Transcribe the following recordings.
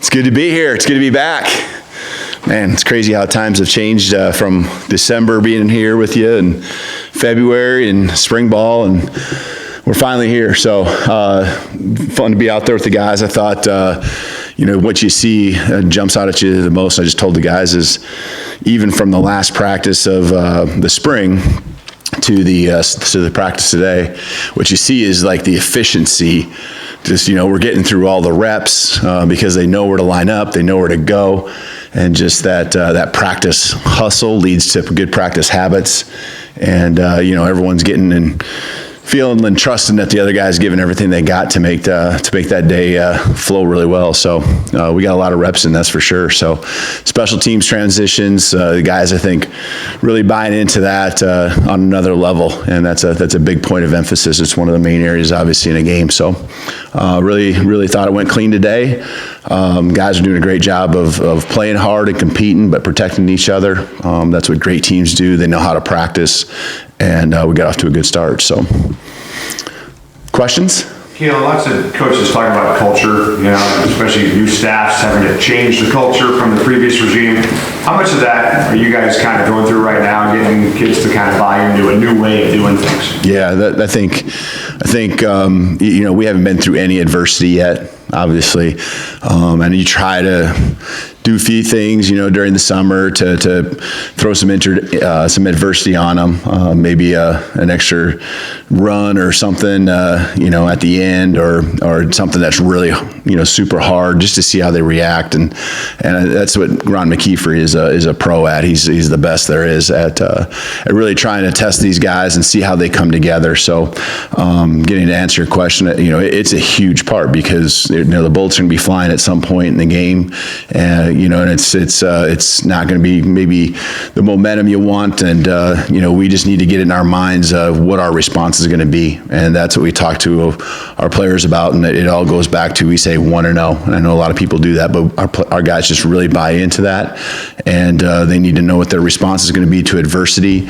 It's good to be here. It's good to be back. Man, it's crazy how times have changed from December being here with you and February and spring ball, and we're finally here. So fun to be out there with the guys. I thought, what you see jumps out at you the most. I just told the guys is even from the last practice of the spring to the practice today, what you see is like the efficiency. Just, we're getting through all the reps because they know where to line up, they know where to go, and just that practice hustle leads to good practice habits, and everyone's getting and feeling and trusting that the other guy's giving everything they got to make that day flow really well. So we got a lot of reps in, that's for sure. So special teams transitions, the guys I think really buying into that on another level, and that's a big point of emphasis. It's one of the main areas obviously in a game. So really thought it went clean today. Guys are doing a great job of playing hard and competing, but protecting each other. That's what great teams do. They know how to practice, and we got off to a good start. So, questions? Lots of coaches talking about culture, especially new staffs having to change the culture from the previous regime. How much of that are you guys kind of going through right now, getting kids to kind of buy into a new way of doing things? Yeah, I think we haven't been through any adversity yet, obviously, and you try to do a few things, during the summer to throw some adversity on them, maybe an extra run or something, at the end, or something that's really, super hard, just to see how they react, and that's what Ron McKeefer is a pro at. He's the best there is at really trying to test these guys and see how they come together. So, getting to answer your question, it's a huge part because the bullets are going to be flying at some point in the game, and it's not going to be maybe the momentum you want, and we just need to get in our minds of what our response is going to be, and that's what we talk to our players about, and it all goes back to, we say 1-0, and I know a lot of people do that, but our guys just really buy into that, and they need to know what their response is going to be to adversity,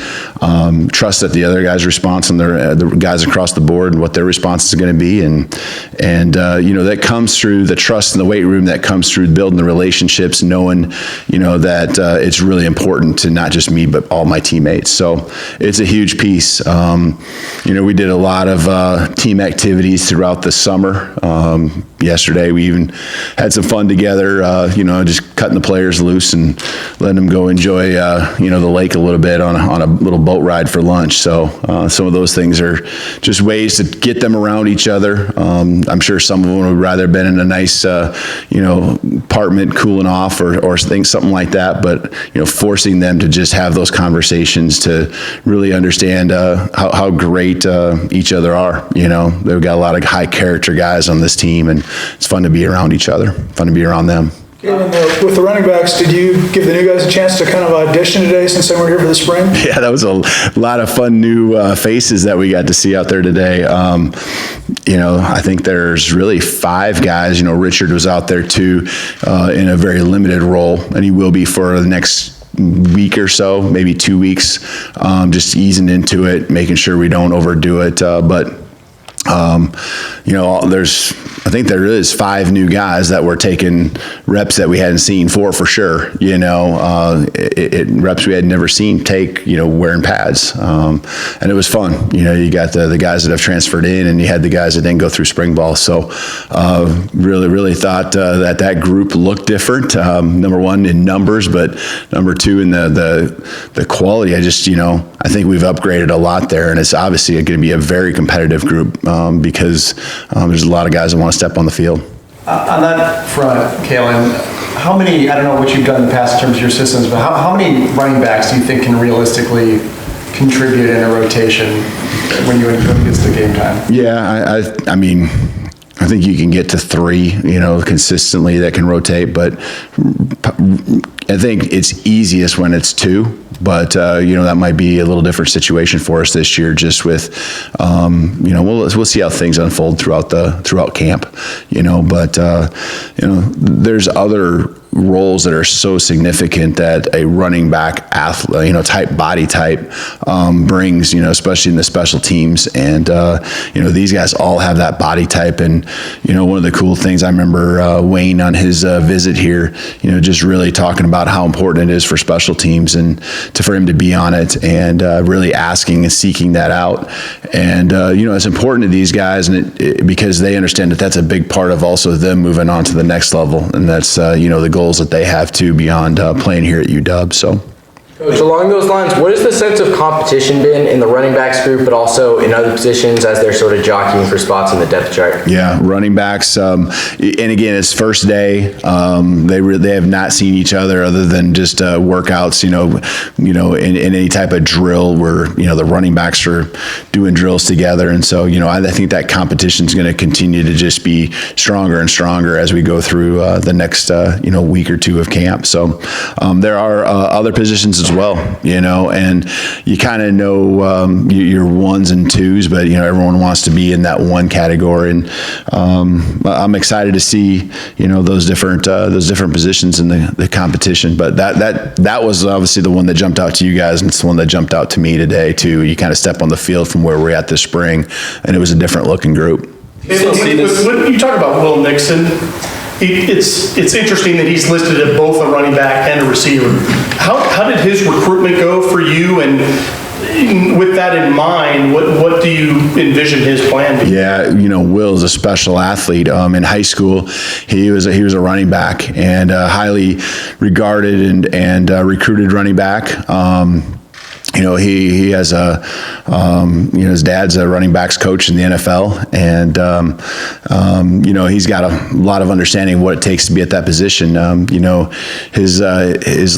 trust that the other guy's response and the guys across the board and what their response is going to be, and that comes through the trust in the weight room, that comes through building the relationships, knowing that it's really important to not just me but all my teammates. So it's a huge piece. We did a lot of team activities throughout the summer. Yesterday we even had some fun together, just cutting the players loose and letting them go enjoy the lake a little bit on a little boat ride for lunch. So some of those things are just ways to get them around each other. I'm sure some of them would rather have been in a nice apartment cooling off or something like that, but forcing them to just have those conversations to really understand how great each other are. They've got a lot of high character guys on this team, and it's fun to be around each other, fun to be around them. With the running backs, did you give the new guys a chance to kind of audition today since they weren't here for the spring? Yeah, that was a lot of fun new faces that we got to see out there today. I think there's really 5 guys. Richard was out there too in a very limited role, and he will be for the next week or so, maybe 2 weeks, just easing into it, making sure we don't overdo it. I think there is 5 new guys that were taking reps that we hadn't seen for sure. Reps we had never seen take, wearing pads. And it was fun. You got the guys that have transferred in, and you had the guys that didn't go through spring ball. So really thought that group looked different. Number one in numbers, but number 2 in the quality. I think we've upgraded a lot there, and it's obviously going to be a very competitive group because there's a lot of guys that want to step on the field. On that front, Kalen, how many, I don't know what you've done in the past in terms of your systems, but how many running backs do you think can realistically contribute in a rotation when it gets to game time? Yeah, I think you can get to 3, consistently that can rotate, but I think it's easiest when it's 2. But, that might be a little different situation for us this year, just with, we'll see how things unfold throughout camp, but, there's other roles that are so significant that a running back athlete, body type brings, especially in the special teams. And, these guys all have that body type. And, one of the cool things I remember Wayne on his visit here, just really talking about how important it is for special teams and for him to be on it and really asking and seeking that out. And, it's important to these guys because they understand that that's a big part of also them moving on to the next level. And that's, the goals that they have too beyond playing here at UW. So. Coach, along those lines, what has the sense of competition been in the running backs group, but also in other positions as they're sort of jockeying for spots in the depth chart? Yeah, running backs, and again, it's first day. They have not seen each other than just workouts. In any type of drill where the running backs are doing drills together, and so I think that competition is going to continue to just be stronger and stronger as we go through the next week or two of camp. So there are other positions as well, and you kind of know your ones and twos, but everyone wants to be in that one category, and I'm excited to see those different positions in the competition. But that was obviously the one that jumped out to you guys, and it's the one that jumped out to me today too. You kind of step on the field from where we're at this spring, and it was a different looking group. When you talk about Will Nixon, it's interesting that he's listed as both a running back and a receiver. How did his recruitment go for you? And with that in mind, what do you envision his plan to be? Yeah, Will is a special athlete. In high school, he was a running back and highly regarded and recruited running back. He has his dad's a running backs coach in the NFL, and he's got a lot of understanding of what it takes to be at that position. His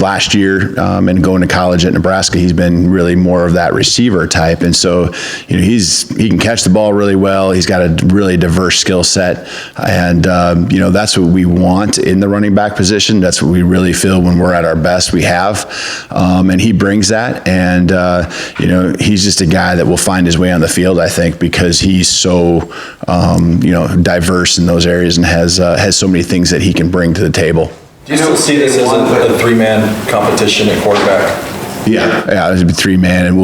last year and going to college at Nebraska, he's been really more of that receiver type, and so he can catch the ball really well. He's got a really diverse skill set, and that's what we want in the running back position. That's what we really feel when we're at our best. We have, and he brings that. And he's just a guy that will find his way on the field, I think, because he's so, diverse in those areas and has so many things that he can bring to the table. Do you still see this as a three-man competition at quarterback? Yeah, it'll be 3-man, and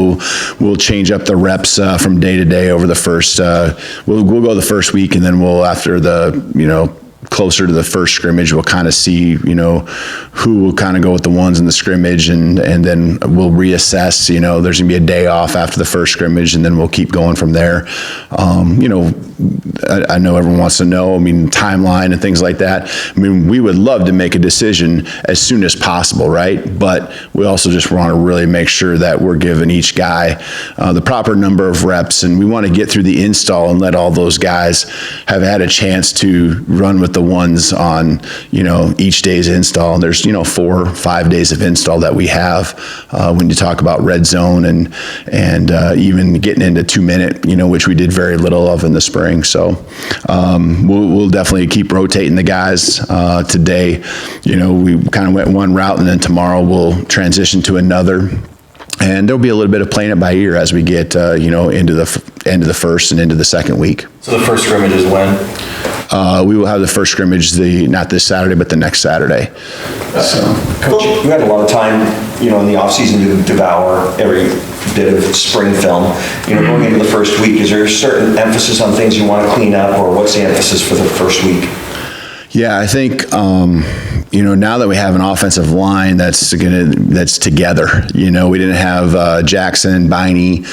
we'll change up the reps from day to day over the first. We'll go the first week, and then we'll after the closer to the first scrimmage, we'll kind of see, who will kind of go with the ones in the scrimmage, and then we'll reassess. There's gonna be a day off after the first scrimmage, and then we'll keep going from there. I know everyone wants to know, timeline and things like that. We would love to make a decision as soon as possible, right? But we also just want to really make sure that we're giving each guy the proper number of reps, and we want to get through the install and let all those guys have had a chance to run with the ones on, each day's install. And there's, 4 or 5 days of install that we have when you talk about red zone and even getting into 2-minute, which we did very little of in the spring. So we'll definitely keep rotating the guys. Today, we kind of went one route, and then tomorrow we'll transition to another. And there'll be a little bit of playing it by ear as we get, into the end of the first and into the second week. So the first scrimmage is when? We will have the first scrimmage not this Saturday, but the next Saturday. Coach, you had a lot of time, in the off season to devour every bit of spring film. Going into the first week, is there a certain emphasis on things you want to clean up, or what's the emphasis for the first week? Yeah, I think now that we have an offensive line that's together. We didn't have Jackson, Biney,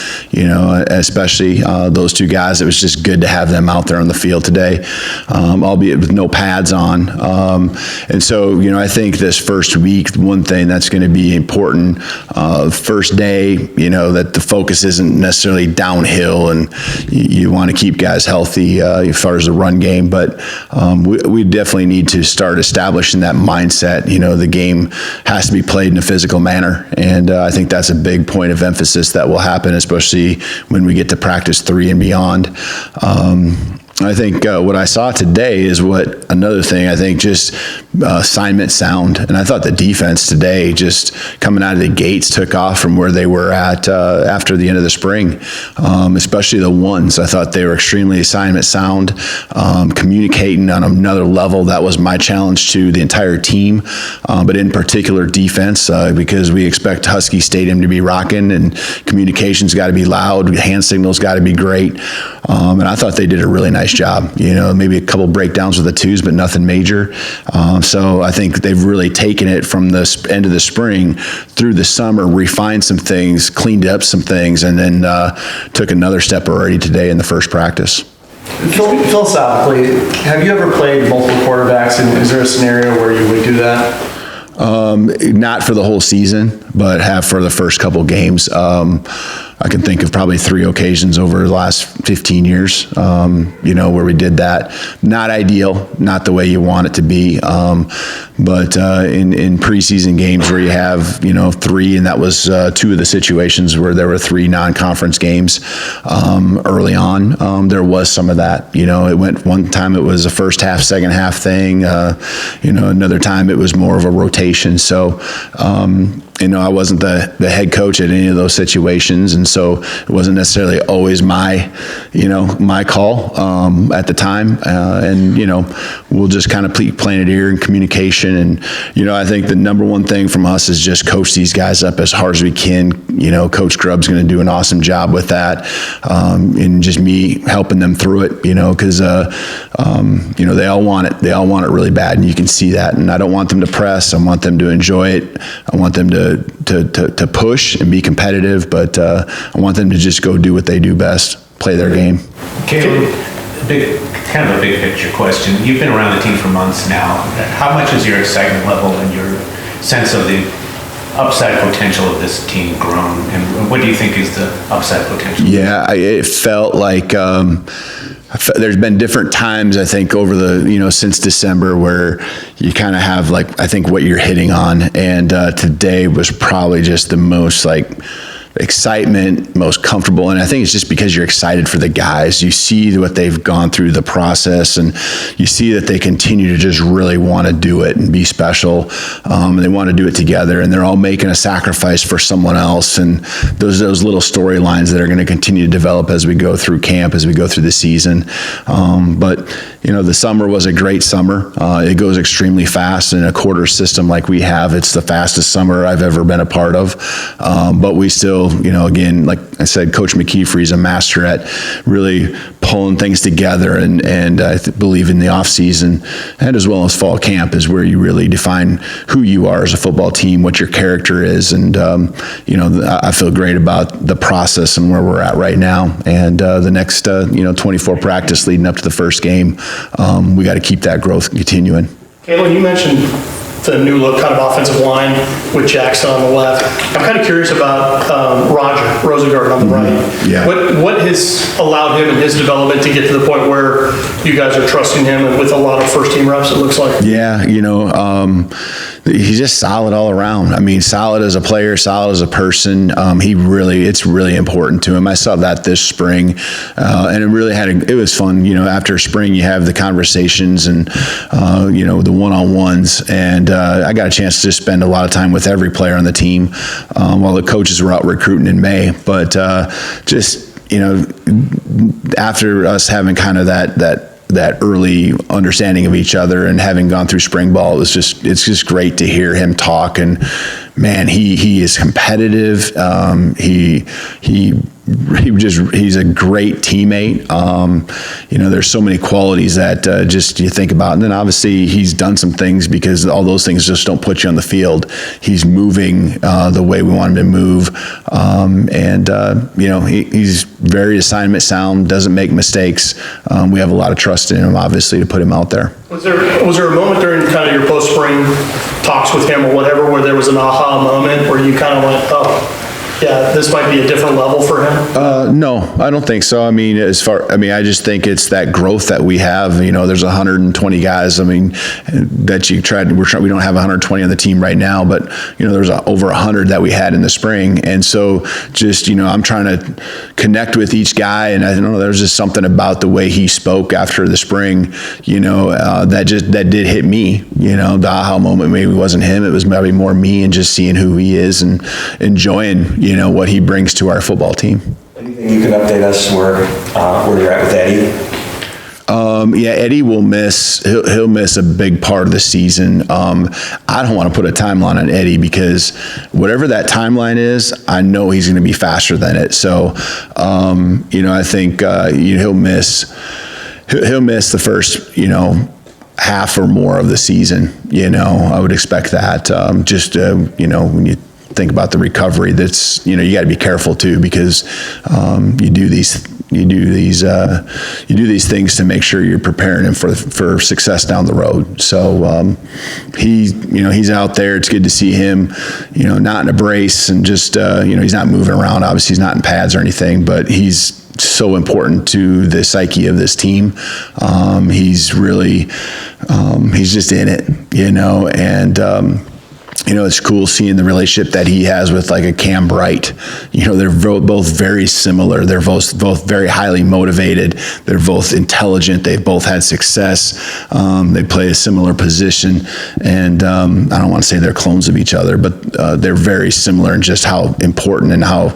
especially those two guys. It was just good to have them out there on the field today, albeit with no pads on. And so, I think this first week, one thing that's going to be important, first day, that the focus isn't necessarily downhill, and you want to keep guys healthy as far as the run game. But we definitely need to start establishing that mindset. The game has to be played in a physical manner, and I think that's a big point of emphasis that will happen, especially when we get to practice 3 and beyond. I think what I saw today is another thing, I think just assignment sound. And I thought the defense today just coming out of the gates took off from where they were at after the end of the spring, especially the ones. I thought they were extremely assignment sound, communicating on another level. That was my challenge to the entire team, but in particular defense, because we expect Husky Stadium to be rocking and communication's got to be loud, hand signals got to be great. And I thought they did a really nice job, maybe a couple breakdowns with the twos, but nothing major. So I think they've really taken it from the end of the spring through the summer, refined some things, cleaned up some things, and then took another step already today in the first practice. Philosophically, have you ever played multiple quarterbacks, and is there a scenario where you would do that? Not for the whole season, but have for the first couple games. I can think of probably 3 occasions over the last 15 years, where we did that. Not ideal, not the way you want it to be. But in preseason games where you have, 3, and that was 2 of the situations where there were 3 non-conference games early on, there was some of that. It went one time, it was a first half, second half thing. Another time it was more of a rotation. So, I wasn't the head coach at any of those situations, and so it wasn't necessarily always my call at the time. And we'll just kind of playing it here in communication. And I think the number one thing from us is just coach these guys up as hard as we can. Coach Grubb's going to do an awesome job with that, and just me helping them through it. Because they all want it. They all want it really bad, and you can see that. And I don't want them to press. I want them to enjoy it. I want them to push and be competitive, but I want them to just go do what they do best, play their game. Caleb, kind of a big picture question. You've been around the team for months now. How much is your excitement level and your sense of the upside potential of this team grown? And what do you think is the upside potential? Yeah, it felt like there's been different times, I think, over the, since December where you kind of have I think what you're hitting on. And today was probably just the most excitement, most comfortable. And I think it's just because you're excited for the guys. You see what they've gone through the process, and you see that they continue to just really want to do it and be special. And they want to do it together, and they're all making a sacrifice for someone else. And those little storylines that are going to continue to develop as we go through camp, as we go through the season. But the summer was a great summer. It goes extremely fast in a quarter system like we have. It's the fastest summer I've ever been a part of. But we still, again, like I said, Coach McKeefrey's a master at really pulling things together, and I believe in the off season and as well as fall camp is where you really define who you are as a football team, what your character is, and I feel great about the process and where we're at right now. And the next 24 practice leading up to the first game, we got to keep that growth continuing. Kalen, you mentioned the new look kind of offensive line with Jackson on the left. I'm kind of curious about Rosengarten on the right. Yeah. What has allowed him in his development to get to the point where you guys are trusting him with a lot of first team reps, it looks like? Yeah, he's just solid all around. I mean, solid as a player, solid as a person. It's really important to him. I saw that this spring, and it really it was fun. After spring, you have the conversations and, the one-on-ones, and I got a chance to spend a lot of time with every player on the team while the coaches were out recruiting in May. But after us having kind of that early understanding of each other and having gone through spring ball, it's just great to hear him talk. And man, he is competitive. He's a great teammate. There's so many qualities that just you think about. And then obviously he's done some things because all those things just don't put you on the field. He's moving the way we want him to move. He's very assignment sound, doesn't make mistakes. We have a lot of trust in him, obviously, to put him out there. Was there a moment during kind of your post-spring talks with him or whatever where there was an aha moment where you kind of went, oh, yeah, this might be a different level for him? No, I don't think so. I mean, I just think it's that growth that we have. There's 120 guys. I mean, that we don't have 120 on the team right now, but there's over 100 that we had in the spring. And so just, I'm trying to connect with each guy. And I don't know, there's just something about the way he spoke after the spring, that did hit me. The aha moment maybe wasn't him. It was maybe more me and just seeing who he is and enjoying, what he brings to our football team. Anything you can update us where you're at with Eddie? Yeah, Eddie will miss. He'll miss a big part of the season. I don't want to put a timeline on Eddie because whatever that timeline is, I know he's going to be faster than it. So, I think he'll miss the first half or more of the season. I would expect that. When you think about the recovery, that's you got to be careful too because you do these things to make sure you're preparing him for success down the road. So he's out there. It's good to see him, not in a brace and just he's not moving around. Obviously, he's not in pads or anything, but he's so important to the psyche of this team. He's really he's just in it, and. It's cool seeing the relationship that he has with like a Cam Bright. They're both very similar. They're both very highly motivated. They're both intelligent. They've both had success. They play a similar position. And I don't want to say they're clones of each other, but they're very similar in just how important and how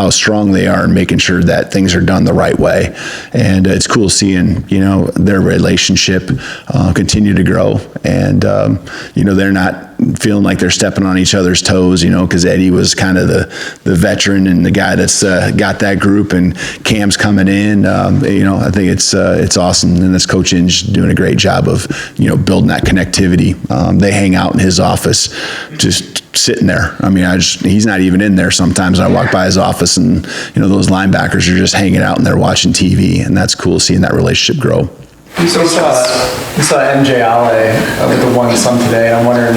strong they are in making sure that things are done the right way. And it's cool seeing, their relationship continue to grow. And, they're not feeling like they're stepping on each other's toes, because Eddie was kind of the veteran and the guy that's got that group, and Cam's coming in. I think it's awesome, and this Coach Inge doing a great job of building that connectivity. They hang out in his office, just sitting there. I mean, he's not even in there sometimes. I walk by his office, and those linebackers are just hanging out and they're watching TV, and that's cool seeing that relationship grow. We saw MJ Ale with the one son today, and I'm wondering,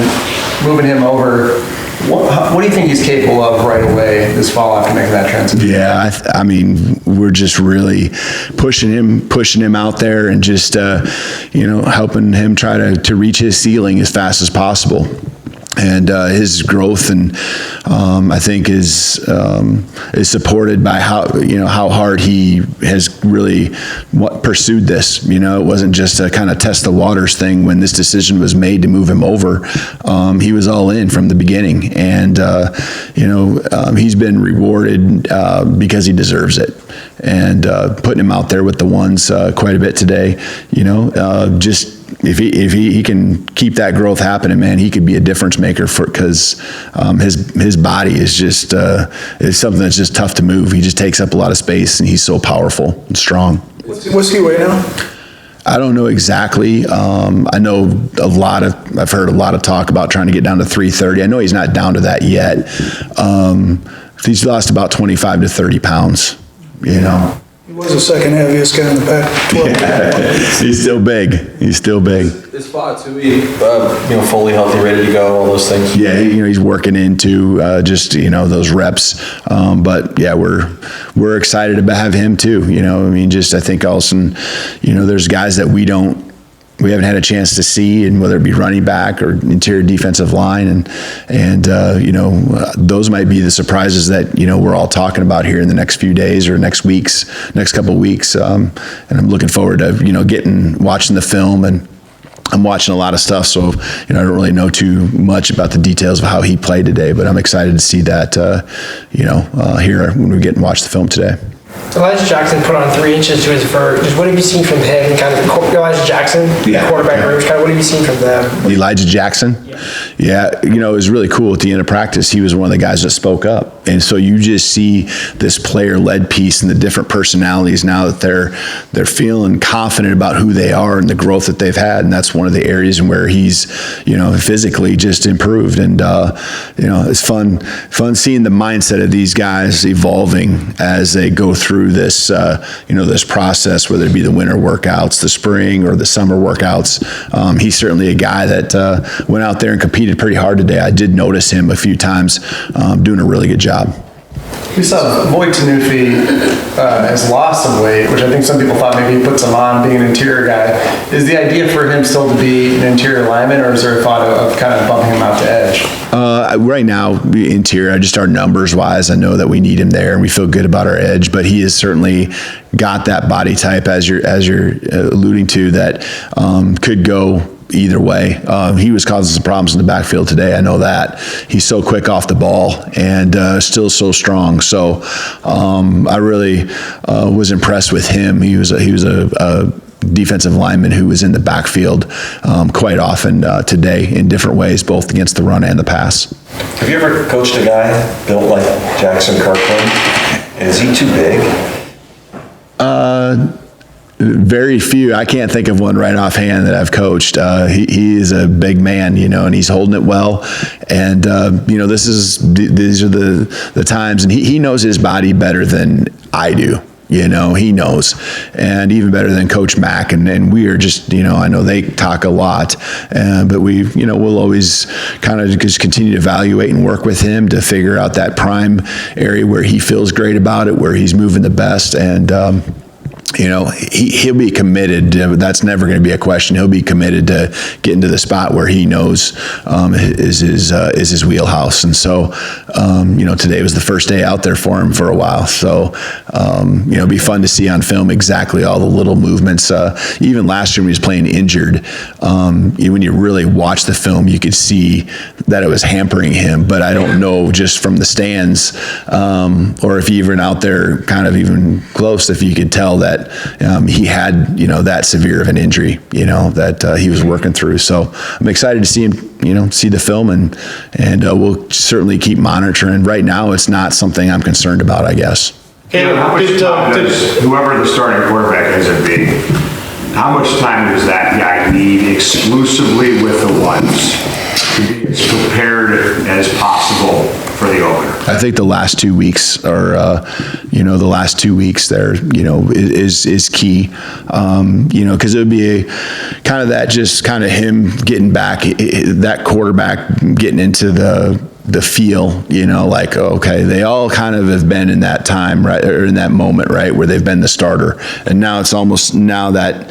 moving him over, what do you think he's capable of right away this fall after making that transition? Yeah, I mean, we're just really pushing him out there and just, helping him try to reach his ceiling as fast as possible. And his growth, and I think is supported by how hard he has really pursued this. It wasn't just a kind of test the waters thing when this decision was made to move him over. He was all in from the beginning, and he's been rewarded because he deserves it. And putting him out there with the ones quite a bit today, just. If he can keep that growth happening, man, he could be a difference maker because his body is just is something that's just tough to move. He just takes up a lot of space, and he's so powerful and strong. What's he weigh now? I don't know exactly. I know I've heard a lot of talk about trying to get down to 330. I know he's not down to that yet. He's lost about 25 to 30 pounds. He was the second heaviest guy in the Pac-12. Yeah, he's still big. This spot too, fully healthy, ready to go, all those things. Yeah, he's working into just those reps. But yeah, we're excited to have him too. I think also, there's guys that we haven't had a chance to see, and whether it be running back or interior defensive line, and those might be the surprises that we're all talking about here in the next few days or next couple of weeks. And I'm looking forward to watching the film, and I'm watching a lot of stuff, so I don't really know too much about the details of how he played today, but I'm excited to see that here when we get and watch the film today. Elijah Jackson put on 3 inches to his vert. Just what have you seen from him? Kind of Elijah Jackson, quarterback groups. Kind of what have you seen from them? Elijah Jackson? Yeah, it was really cool at the end of practice. He was one of the guys that spoke up. And so you just see this player-led piece and the different personalities now that they're feeling confident about who they are and the growth that they've had. And that's one of the areas where he's, physically just improved. And, it's fun seeing the mindset of these guys evolving as they go through this, this process, whether it be the winter workouts, the spring or the summer workouts. He's certainly a guy that went out there and competed pretty hard today. I did notice him a few times doing a really good job. We saw Voigt Tanufi has lost some weight, which I think some people thought maybe he puts him on being an interior guy. Is the idea for him still to be an interior lineman, or is there a thought of kind of bumping him out to edge? Right now, interior, just our numbers wise, I know that we need him there and we feel good about our edge, but he has certainly got that body type as you're alluding to that could go either way. He was causing some problems in the backfield today. I know that. He's so quick off the ball and still so strong. So I really was impressed with him. He was a defensive lineman who was in the backfield quite often today in different ways, both against the run and the pass. Have you ever coached a guy built like Jackson Kirkland? Is he too big? Very few. I can't think of one right offhand that I've coached. He is a big man, and he's holding it well. And these are the times, and he knows his body better than I do. He knows, and even better than Coach Mack. And we are just, I know they talk a lot, but we'll always kind of just continue to evaluate and work with him to figure out that prime area where he feels great about it, where he's moving the best. And, he'll be committed. That's never going to be a question. He'll be committed to getting to the spot where he knows is his wheelhouse. And so, today was the first day out there for him for a while. So, it'd be fun to see on film exactly all the little movements. Even last year when he was playing injured, when you really watch the film, you could see that it was hampering him. But I don't know just from the stands or if even out there kind of even close, if you could tell that he had, that severe of an injury, that he was working through. So I'm excited to see him, see the film and we'll certainly keep monitoring. Right now, it's not something I'm concerned about, I guess. How much time does whoever the starting quarterback ends up being, how much time does that guy need exclusively with the ones to be as prepared as possible for the opener? I think the last 2 weeks are, there, is key, because it would be kind of that, just kind of him getting back, that quarterback getting into the feel, like, okay, they all kind of have been in that time, right, or in that moment, right, where they've been the starter. And now it's almost now that,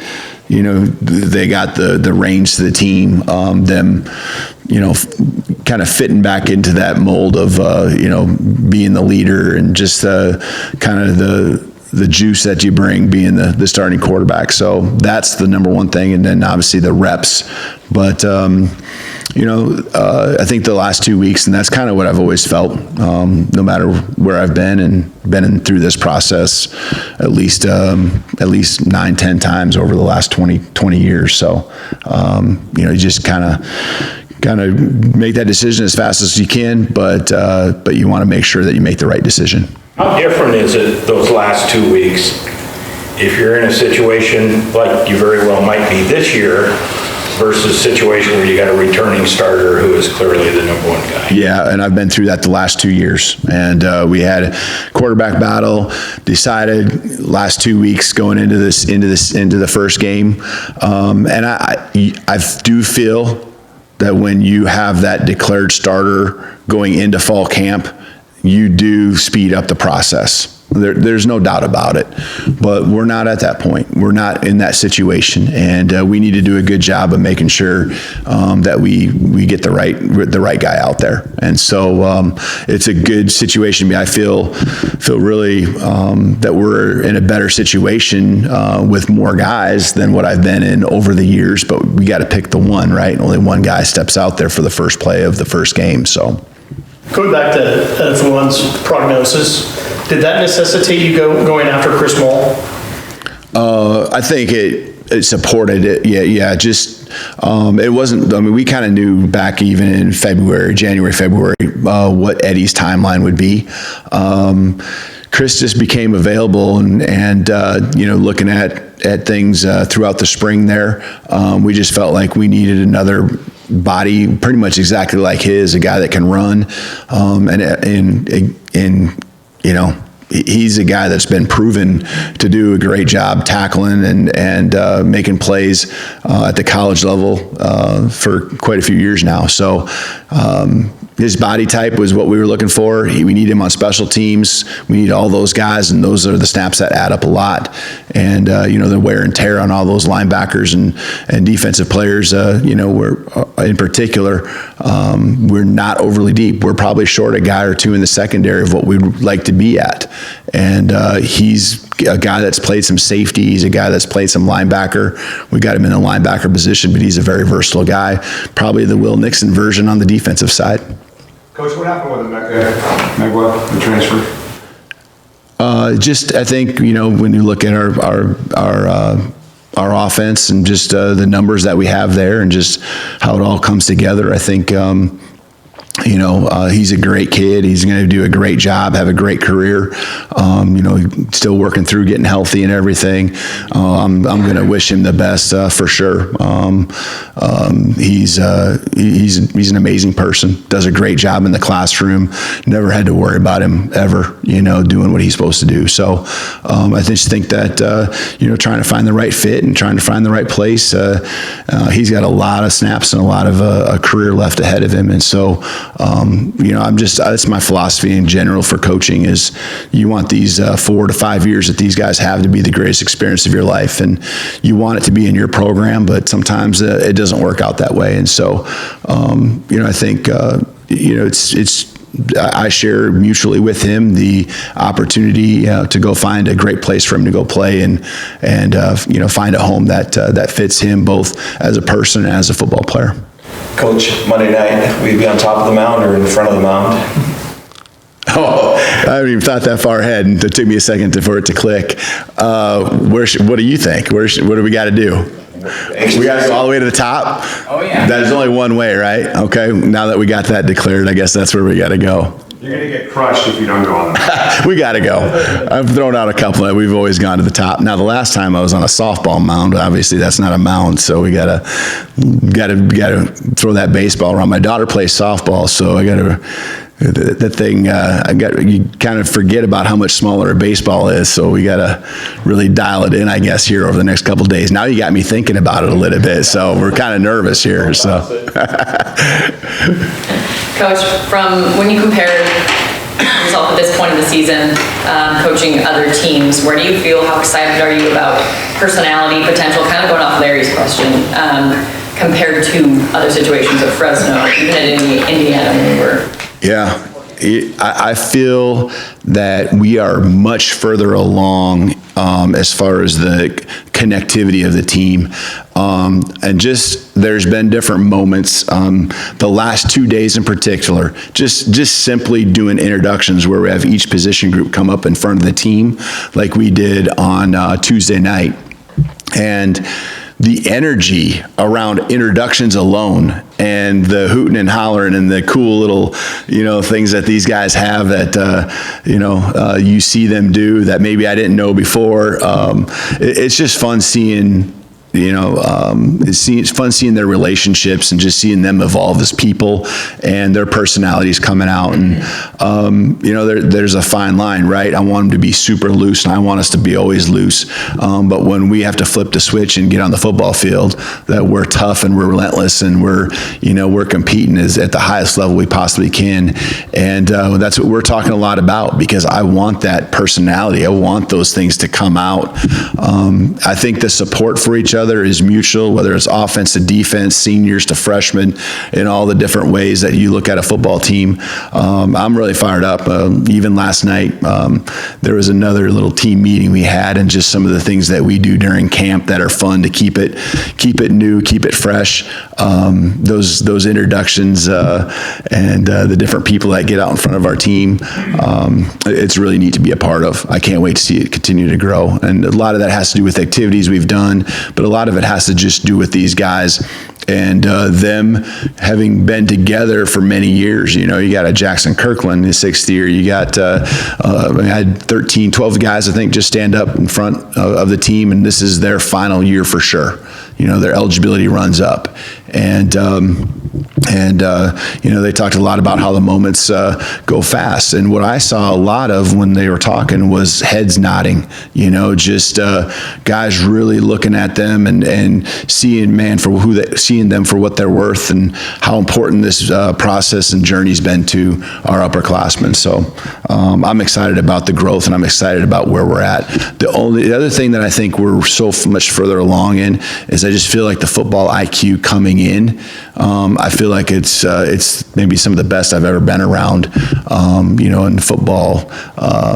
they got the reins to the team, them, kind of fitting back into that mold of, being the leader and just kind of the juice that you bring being the starting quarterback. So that's the number one thing. And then obviously the reps. But, I think the last 2 weeks, and that's kind of what I've always felt, no matter where I've been and been through this process at least 9-10 times over the last 20 years. So, you just kind of make that decision as fast as you can, but you want to make sure that you make the right decision. How different is it those last 2 weeks if you're in a situation like you very well might be this year versus a situation where you got a returning starter who is clearly the number one guy? Yeah, and I've been through that the last 2 years. And we had a quarterback battle, decided last 2 weeks going into the first game. And I do feel that when you have that declared starter going into fall camp, you do speed up the process. There's no doubt about it, but we're not at that point. We're not in that situation, and we need to do a good job of making sure that we get the right guy out there. And so it's a good situation. I feel really that we're in a better situation with more guys than what I've been in over the years. But we got to pick the one, right? Only one guy steps out there for the first play of the first game. So going back to F1's prognosis, did that necessitate you going after Chris Moll? I think it supported it. Yeah. Just It wasn't, I mean, we kind of knew back even in January, February, what Eddie's timeline would be. Chris just became available and looking at things throughout the spring there, we just felt like we needed another body pretty much exactly like his, a guy that can run, he's a guy that's been proven to do a great job tackling and making plays at the college level for quite a few years now. So his body type was what we were looking for. We need him on special teams. We need all those guys, and those are the snaps that add up a lot. And the wear and tear on all those linebackers and defensive players. We're in particular, we're not overly deep. We're probably short a guy or two in the secondary of what we'd like to be at. And he's a guy that's played some safety. He's a guy that's played some linebacker. We got him in a linebacker position, but he's a very versatile guy. Probably the Will Nixon version on the defensive side. Coach, what happened with Megwa, the transfer? I think, when you look at our offense and just the numbers that we have there and just how it all comes together, I think, he's a great kid. He's going to do a great job, have a great career. Still working through getting healthy and everything. I'm going to wish him the best for sure. He's an amazing person. Does a great job in the classroom. Never had to worry about him ever, doing what he's supposed to do. So I just think that trying to find the right fit and trying to find the right place. He's got a lot of snaps and a lot of a career left ahead of him, and so. That's my philosophy in general for coaching is you want these 4 to 5 years that these guys have to be the greatest experience of your life, and you want it to be in your program, but sometimes it doesn't work out that way. And so, I think, I share mutually with him the opportunity to go find a great place for him to go play and find a home that fits him both as a person and as a football player. Coach, Monday night, will you be on top of the mound or in front of the mound? Oh, I haven't even thought that far ahead, and it took me a second for it to click. What do you think? What do we got to do? We got to go all the way to the top? Oh, yeah. There's only one way, right? Okay, now that we got that declared, I guess that's where we got to go. You're going to get crushed if you don't go on that. We got to go. I've thrown out a couple that we've always gone to the top. Now, the last time I was on a softball mound, obviously that's not a mound, so we got to throw that baseball around. My daughter plays softball, so I got to. The thing, you kind of forget about how much smaller a baseball is, so we got to really dial it in, I guess, here over the next couple of days. Now you got me thinking about it a little bit, so we're kind of nervous here. So, Coach, from when you compare yourself at this point in the season, coaching other teams, where do you feel, how excited are you about personality, potential, kind of going off Larry's question, compared to other situations at Fresno, even at Indiana when we were... Yeah, I feel that we are much further along as far as the connectivity of the team. And just there's been different moments, the last 2 days in particular, just simply doing introductions where we have each position group come up in front of the team like we did on Tuesday night. And the energy around introductions alone and the hooting and hollering and the cool little, things that these guys have that, you see them do that maybe I didn't know before. It's just fun seeing, it's fun seeing their relationships and just seeing them evolve as people and their personalities coming out. And, there's a fine line, right? I want them to be super loose and I want us to be always loose. But when we have to flip the switch and get on the football field, that we're tough and we're relentless and we're competing at the highest level we possibly can. And that's what we're talking a lot about because I want that personality. I want those things to come out. I think the support for each other is mutual, whether it's offense to defense, seniors to freshmen, in all the different ways that you look at a football team. I'm really fired up. Even last night, there was another little team meeting we had, and just some of the things that we do during camp that are fun to keep it new, keep it fresh. Those introductions and the different people that get out in front of our team, it's really neat to be a part of. I can't wait to see it continue to grow, and a lot of that has to do with activities we've done, but a lot of it has to just do with these guys and them having been together for many years. You know, you got a Jackson Kirkland in his 6th year. You got, I had 13, 12 guys, I think, just stand up in front of the team, and this is their final year for sure. You know, their eligibility runs up. And you know, they talked a lot about how the moments go fast. And what I saw a lot of when they were talking was heads nodding, you know, just guys really looking at them and seeing them for what they're worth and how important this process and journey's been to our upperclassmen. So I'm excited about the growth, and I'm excited about where we're at. The other thing that I think we're so much further along in is I just feel like the football IQ coming in, I feel like it's maybe some of the best I've ever been around, you know, in football,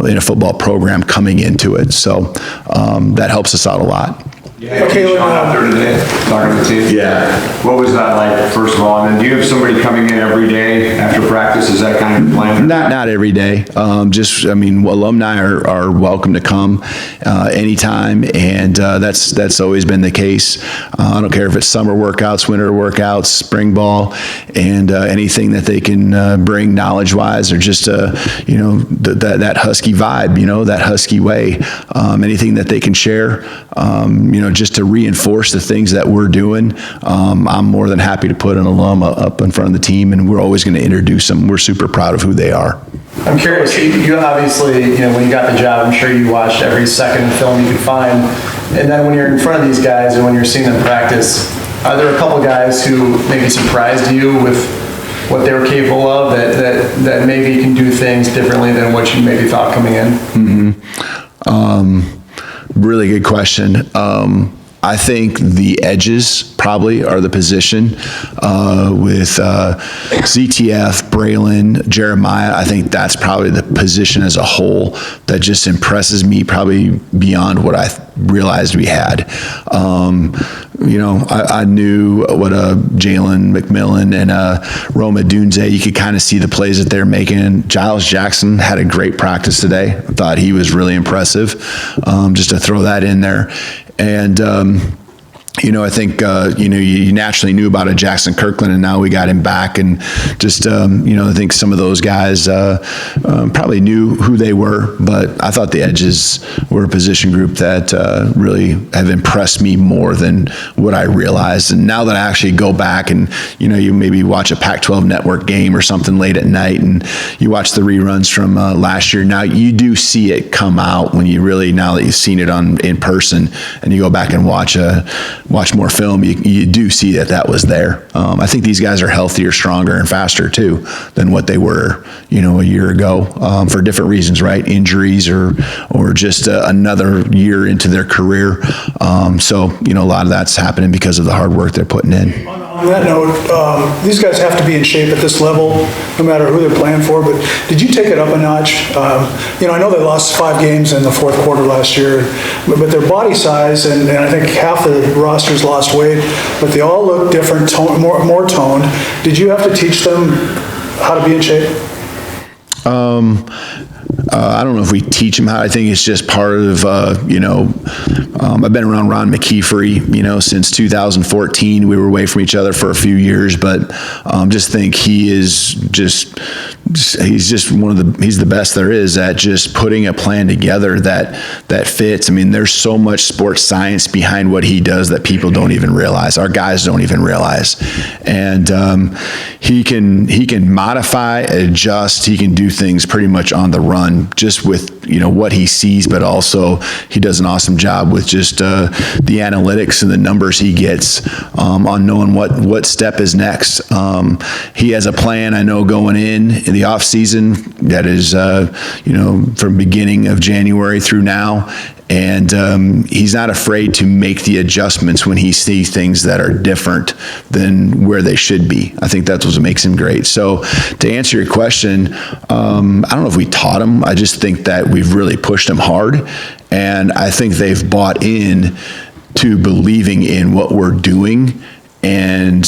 in a football program coming into it. So that helps us out a lot. Yeah, Sean out there today, talking to the team. Yeah. What was that like, first of all? And then do you have somebody coming in every day after practice? Is that kind of plan? Not every day. Just, I mean, alumni are welcome to come anytime, and that's always been the case. I don't care if it's summer workouts, winter workouts, spring ball, and anything that they can bring knowledge-wise, or just you know, that Husky vibe, you know, that Husky way. Anything that they can share, you know, just to reinforce the things that we're doing. I'm more than happy to put an alum up in front of the team, and we're always going to introduce them. We're super proud of who they are. I'm curious, you obviously, you know, when you got the job, I'm sure you watched every second film you could find. And then when you're in front of these guys and when you're seeing them practice, are there a couple guys who maybe surprised you with what they were capable of, that maybe can do things differently than what you maybe thought coming in? Really good question. I think the edges probably are the position with ZTF, Braylon, Jeremiah. I think that's probably the position as a whole that just impresses me probably beyond what I realized we had. You know, I knew what Jalen McMillan and Roma Dunze, you could kind of see the plays that they're making. Giles Jackson had a great practice today. I thought he was really impressive, just to throw that in there. And, you know, I think, you know, you naturally knew about a Jackson Kirkland, and now we got him back. And just, you know, I think some of those guys probably knew who they were, but I thought the edges were a position group that really have impressed me more than what I realized. And now that I actually go back and, you know, you maybe watch a Pac-12 network game or something late at night, and you watch the reruns from last year, now you do see it come out when you really, now that you've seen it in person, and you go back and watch more film, you do see that was there. I think these guys are healthier, stronger, and faster too than what they were, you know, a year ago, for different reasons, right? Injuries or just another year into their career. So, you know, a lot of that's happening because of the hard work they're putting in. On that note, these guys have to be in shape at this level, no matter who they're playing for, but did you take it up a notch? You know, I know they lost 5 games in the fourth quarter last year, but their body size, and I think half the roster's lost weight, but they all look different, more toned. Did you have to teach them how to be in shape? I don't know if we teach them how. I think it's just part of, you know, I've been around Ron McKeefery, you know, since 2014. We were away from each other for a few years, but just think he's just he's the best there is at just putting a plan together that fits. I mean, there's so much sports science behind what he does that people don't even realize. Our guys don't even realize. And he can modify, adjust, he can do things pretty much on the run, just with, you know, what he sees, but also he does an awesome job with just the analytics and the numbers he gets on knowing what step is next. He has a plan, I know, going in the off season that is, you know, from beginning of January through now. And he's not afraid to make the adjustments when he sees things that are different than where they should be. I think that's what makes him great. So to answer your question, I don't know if we taught him. I just think that we've really pushed him hard. And I think they've bought in to believing in what we're doing and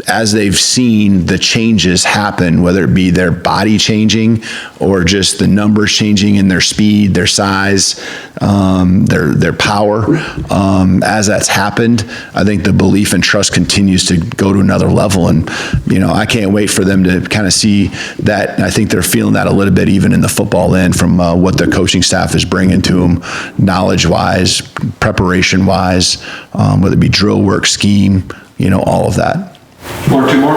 as they've seen the changes happen, whether it be their body changing or just the numbers changing in their speed, their size, their power, as that's happened, I think the belief and trust continues to go to another level. And, I can't wait for them to kind of see that. I think they're feeling that a little bit even in the football end from what the coaching staff is bringing to them, knowledge-wise, preparation-wise, whether it be drill work, scheme, all of that. Two more?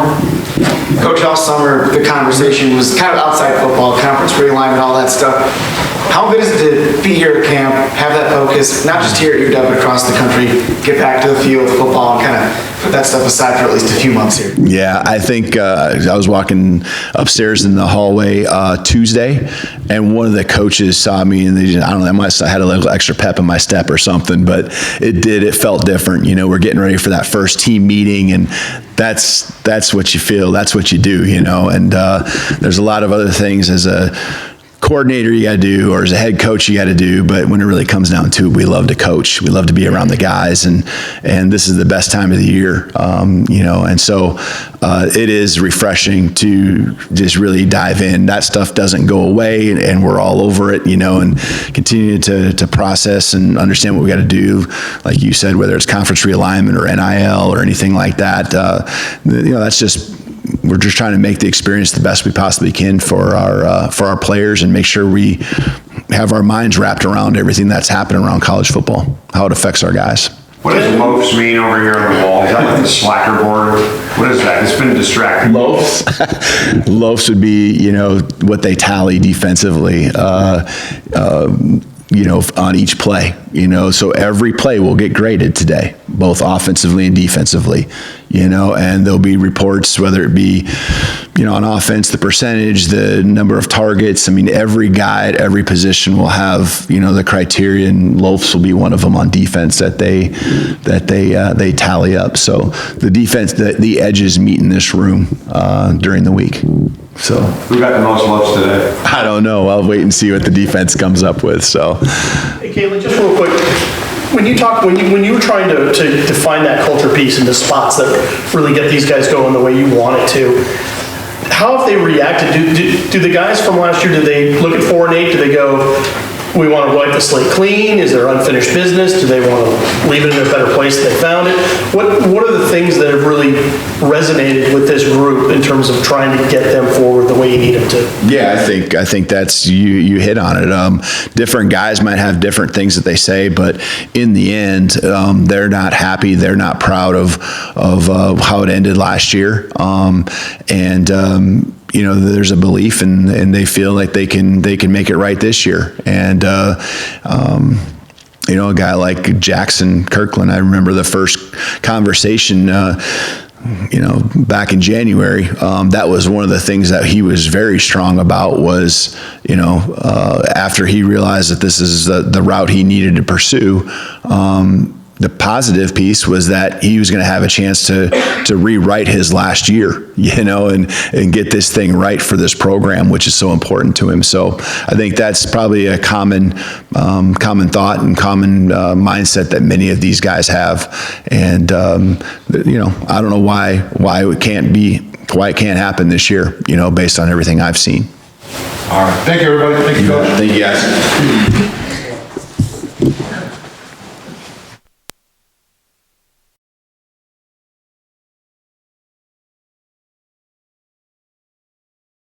Coach, all summer, the conversation was kind of outside football, conference realignment, all that stuff. How good is it to be here at camp, have that focus, not just here at UW, but across the country, get back to the field, football, and kind of put that stuff aside for at least a few months here? Yeah, I think I was walking upstairs in the hallway Tuesday, and one of the coaches saw me, and I don't know, I must have had a little extra pep in my step or something, but it felt different. We're getting ready for that first team meeting, and that's what you feel, that's what you do, and there's a lot of other things as a coordinator you got to do, or as a head coach you got to do, but when it really comes down to it, we love to coach, we love to be around the guys, and this is the best time of the year, and so it is refreshing to just really dive in. That stuff doesn't go away, and we're all over it, and continue to process and understand what we got to do, like you said, whether it's conference realignment or NIL or anything like that. That's just, we're just trying to make the experience the best we possibly can for our players, and make sure we have our minds wrapped around everything that's happening around college football, how it affects our guys. What does loafs mean over here on the wall? Is that like the slacker board? What is that? It's been distracting. Loafs? Loafs would be, what they tally defensively, on each play, so every play will get graded today, both offensively and defensively, and there'll be reports, whether it be, on offense, the percentage, the number of targets. I mean, every guy at every position will have, the criteria, and loafs will be one of them on defense that they tally up. So the defense, the edges meet in this room during the week. So who got the most loafs today? I don't know. I'll wait and see what the defense comes up with. So, Hey, Kalen, just real quick, when you were trying to find that culture piece in the spots that really get these guys going the way you want it to, how have they reacted? Do the guys from last year, do they look at 4 and 8? Do they go, we want to wipe the slate clean? Is there unfinished business? Do they want to leave it in a better place than they found it? What are the things that have really resonated with this group in terms of trying to get them forward the way you need them to? Yeah, I think that's, you hit on it. Different guys might have different things that they say, but in the end, they're not happy. They're not proud of how it ended last year. There's a belief, and they feel like they can make it right this year. And a guy like Jackson Kirkland, I remember the first conversation, back in January, that was one of the things that he was very strong about was, after he realized that this is the route he needed to pursue, the positive piece was that he was going to have a chance to rewrite his last year, and get this thing right for this program, which is so important to him. So I think that's probably a common thought and common mindset that many of these guys have. And I don't know why it can't happen this year, based on everything I've seen. All right. Thank you, everybody. Thank you, Coach. Thank you, guys.